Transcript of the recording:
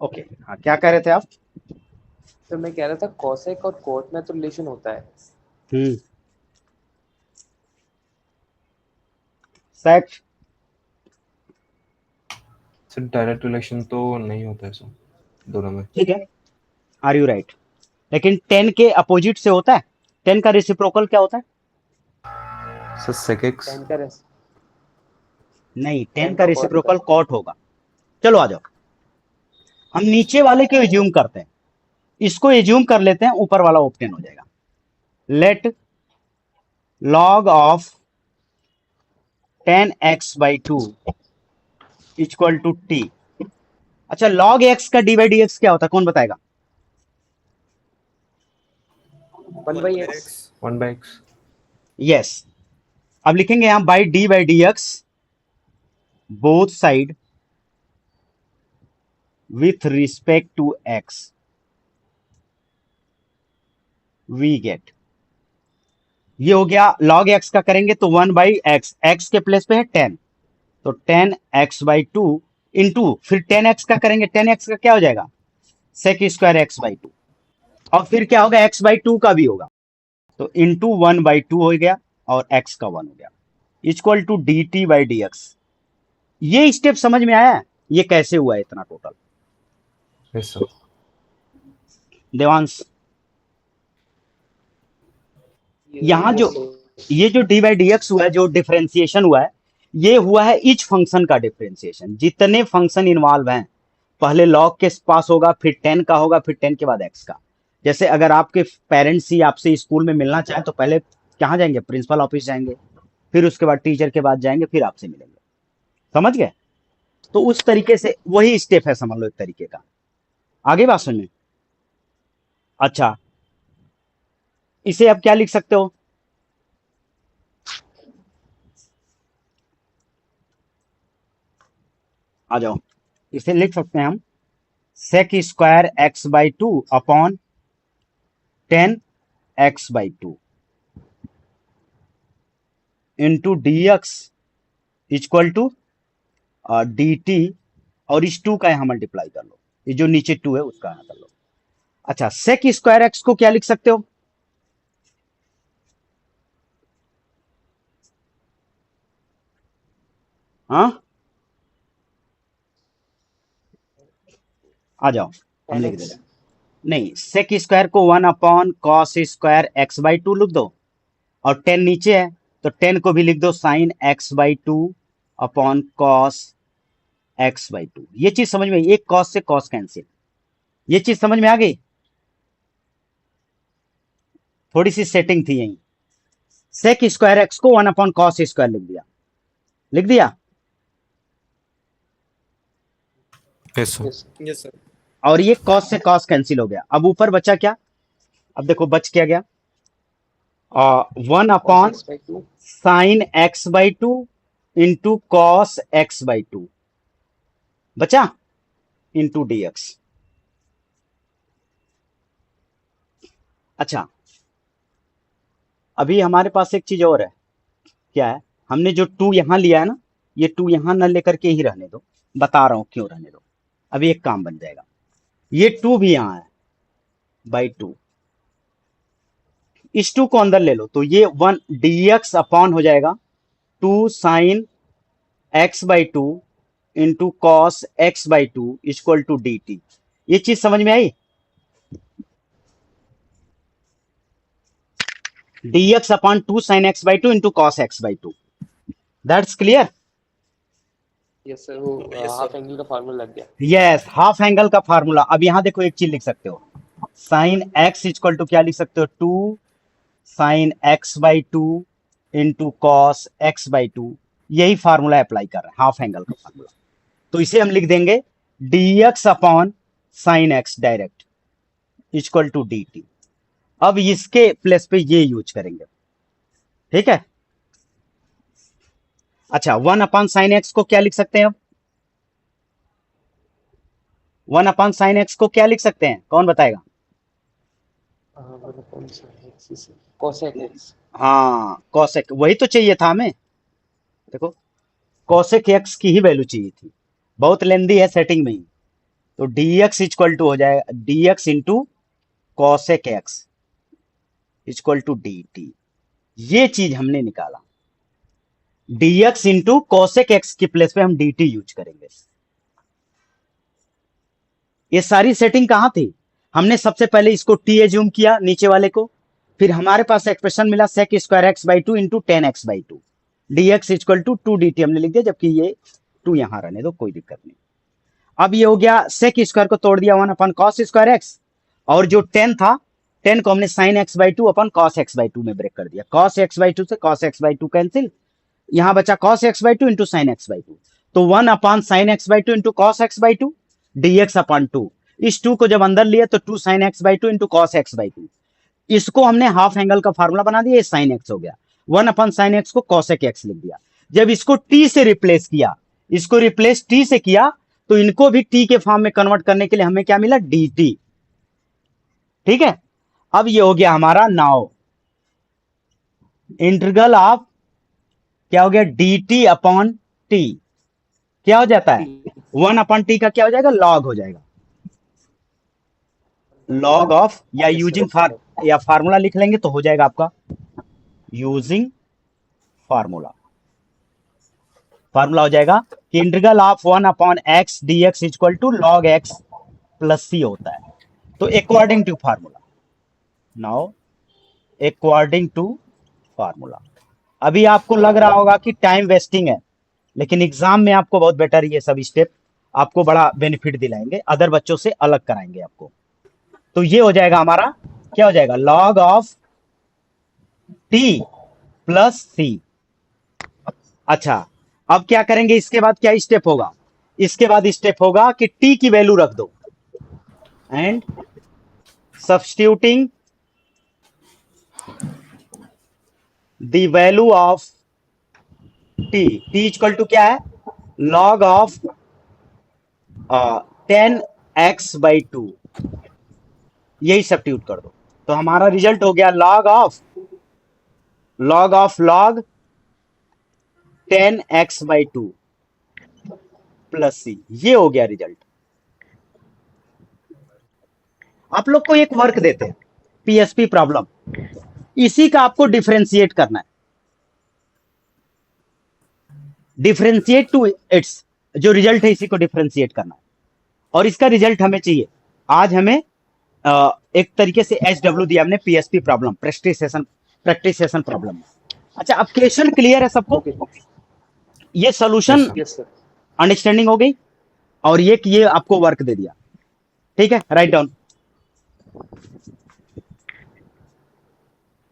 Okay, हाँ क्या कह रहे थे आप? तो मैं कह रहा था कॉसेक और कोट में तो रिलेशन होता है। हम्म। सेक। सिर्फ डायरेक्ट रिलेशन तो नहीं होता है सर दोनों में। ठीक है, आर यू राइट? लेकिन 10 के अपोजिट से होता है। 10 का रेसिप्रोकल क्या होता है? सर सेक एक्स। 10 का रेस नहीं, 10 10 का का कॉट होता रेसिप्रोकल कॉट होगा। चलो आ जाओ, हम नीचे वाले को एज्यूम करते हैं। इसको एज्यूम कर लेते हैं, ऊपर वाला ओपन हो जाएगा। Let log of 10x/2 equal to T. अच्छा, लॉग एक्स का डी/dx क्या होता है, कौन बताएगा? है 1/x। 1/x। यस। अब लिखेंगे यहां बाई डी/dx both side with respect to x we get. ये हो गया लॉग एक्स का, करेंगे तो 1/x, एक्स के प्लेस पे है 10, तो 10x/2 इंटू फिर 10x का करेंगे, 10x का क्या हो जाएगा? Sec square x/2। और फिर क्या होगा, x/2 का भी होगा, तो इंटू 1/2 हो गया और x का 1 हो गया, इक्वल टू dt/dx। ये स्टेप समझ में आया है? ये कैसे हुआ है इतना टोटल? Yes sir. देवांश, यहां जो यस सर। ये जो dy/dx हुआ है, जो डिफरेंशिएशन हुआ है, ये हुआ है ईच फंक्शन का डिफरेंशिएशन। जितने फंक्शन इन्वॉल्व हैं, पहले लॉग के पास होगा, फिर 10 का होगा, फिर 10 के बाद x का। जैसे अगर आपके पेरेंट्स ही आपसे स्कूल में मिलना चाहें तो पहले कहाँ जाएंगे? प्रिंसिपल ऑफिस जाएंगे, फिर उसके बाद टीचर के बाद जाएंगे, फिर आपसे मिलेंगे। समझ गए? तो उस तरीके से वही स्टेप है, समझ लो एक तरीके का। आगे बात समझ में? अच्छा, इसे अब क्या लिख सकते हो? आ जाओ, इसे लिख सकते हैं हम sec square x/2 upon 10x/2 into dx equal to dt, और इस 2 का यहां मल्टीप्लाई कर लो, ये जो नीचे 2 है उसका यहां कर लो। अच्छा, सेक स्क्वायर एक्स को क्या लिख सकते हो? हाँ, आ जाओ, हम लिख दे 10x। रहे हैं। नहीं, सेक स्क्वायर को 1/cos² x/2 लिख दो, और 10 नीचे है, तो 10 को भी लिख दो sign x/2 upon cos x/2। ये चीज समझ में आई? एक कॉस से कॉस कैंसिल, ये चीज समझ में आ गई? थोड़ी सी सेटिंग थी यही। सेक स्क्वायर एक्स को 1/cos² लिख दिया, लिख दिया। Yes sir. Yes sir. Yes sir. और ये कॉस से कॉस कैंसिल हो गया, अब ऊपर बचा क्या? अब देखो बच क्या गया, 1 cos upon x/2। Sine x/2 into cos x/2 बचा, इंटू dx। अच्छा, अभी हमारे पास एक चीज और है। क्या है? हमने जो 2 यहां लिया है ना, ये 2 यहां न लेकर के ही रहने दो, बता रहा हूं क्यों रहने दो। अभी एक काम बन जाएगा, ये 2 भी यहां है बाई 2, इस 2 को अंदर ले लो, तो ये 1 dx अपॉन हो जाएगा 2 sine x/2 into cos x/2 equal to dt। ये चीज समझ में आई? dx upon 2 sine x/2 into cos x/2, that's clear? Yes sir, वो यस हाफ सर। एंगल का फार्मूला लग गया। यस, हाफ एंगल का फार्मूला। अब यहां देखो एक चीज लिख सकते हो, साइन x इक्वल टू क्या लिख सकते हो? 2 sine x/2 into cos x/2। यही फार्मूला अप्लाई कर रहे हैं, हाफ एंगल का फार्मूला। तो इसे हम लिख देंगे dx upon sine x direct equal to dt। अब इसके प्लेस पे ये यूज करेंगे, ठीक है? अच्छा, 1 अपॉन साइन x को क्या लिख सकते हैं? अब 1 अपॉन साइन x को क्या लिख सकते हैं, कौन बताएगा? कौन सा एक्सिस? cosec x। हाँ, कॉसेक, वही तो चाहिए था हमें। देखो, कॉसेक एक्स की ही वैल्यू चाहिए थी, बहुत लेंदी है सेटिंग में ही। तो dx इक्वल टू हो जाएगा dx into cosec x equal to dt। ये चीज हमने निकाला। dx इंटू कॉसेक एक्स के प्लेस पे हम dt यूज करेंगे। ये सारी सेटिंग कहां थी? हमने सबसे पहले इसको t एज्यूम किया नीचे वाले को, फिर हमारे पास एक्सप्रेशन मिला sec square x by two into tan x by two, d x equal to two d t हमने लिख दिया, जबकि ये टू यहां रहने दो, कोई दिक्कत नहीं। अब ये हो गया सेक स्क्वायर को तोड़ दिया one upon cos square x, और जो टेन था टेन को हमने sine x by two upon cos x by two में ब्रेक कर दिया। कॉस एक्स बाई टू से cos x by two cancel, यहां बचा cos x by two into sine x by two, तो one upon sine x by two into cos x by two d x upon two. इस two को जब अंदर लिया तो two sine x by two into cos x by two, इसको हमने half angle का फार्मूला बना दिया, ये साइन एक्स हो गया, वन अपॉन साइन एक्स को कॉसेक एक्स लिख दिया। जब इसको टी से रिप्लेस किया, इसको रिप्लेस टी से किया, तो इनको भी टी के फॉर्म में कन्वर्ट करने के लिए हमें क्या मिला, डी टी। ठीक है, अब ये हो गया हमारा नाउ इंटीग्रल ऑफ क्या हो गया, डी टी अपॉन टी क्या हो जाता है, वन अपॉन टी का क्या हो जाएगा, लॉग हो जाएगा, लॉग ऑफ, या यूजिंग या फार्मूला लिख लेंगे तो हो जाएगा आपका यूजिंग फार्मूला। फार्मूला हो जाएगा कि integral of one upon x d x equal to log x plus c होता है। तो according to formula, now according to formula. अभी आपको लग रहा होगा कि टाइम वेस्टिंग है, लेकिन एग्जाम में आपको बहुत बेटर ये सब स्टेप आपको बड़ा बेनिफिट दिलाएंगे, अदर बच्चों से अलग कराएंगे आपको। तो ये हो जाएगा हमारा क्या हो जाएगा, लॉग ऑफ टी प्लस सी। अच्छा, अब क्या करेंगे, इसके बाद क्या स्टेप होगा, इसके बाद स्टेप होगा कि टी की वैल्यू रख दो and substituting the value of t, t equal to क्या है, log of 10x by two, यही सब्स्टिट्यूट कर दो, तो हमारा रिजल्ट हो गया log of log 10x by two plus c, ये हो गया रिजल्ट। आप लोग को एक वर्क देते हैं पीएसपी प्रॉब्लम, इसी का आपको डिफरेंशिएट करना है, डिफरेंशिएट टू इट्स, जो रिजल्ट है इसी को डिफरेंशिएट करना है, और इसका रिजल्ट हमें चाहिए। आज हमें एक तरीके से एचडब्ल्यू दिया हमने PSP problem, practice session problem. अच्छा, अब क्वेश्चन क्लियर है सबको, ये सॉल्यूशन अंडरस्टैंडिंग हो गई, और ये आपको वर्क दे दिया, ठीक है, राइट डाउन।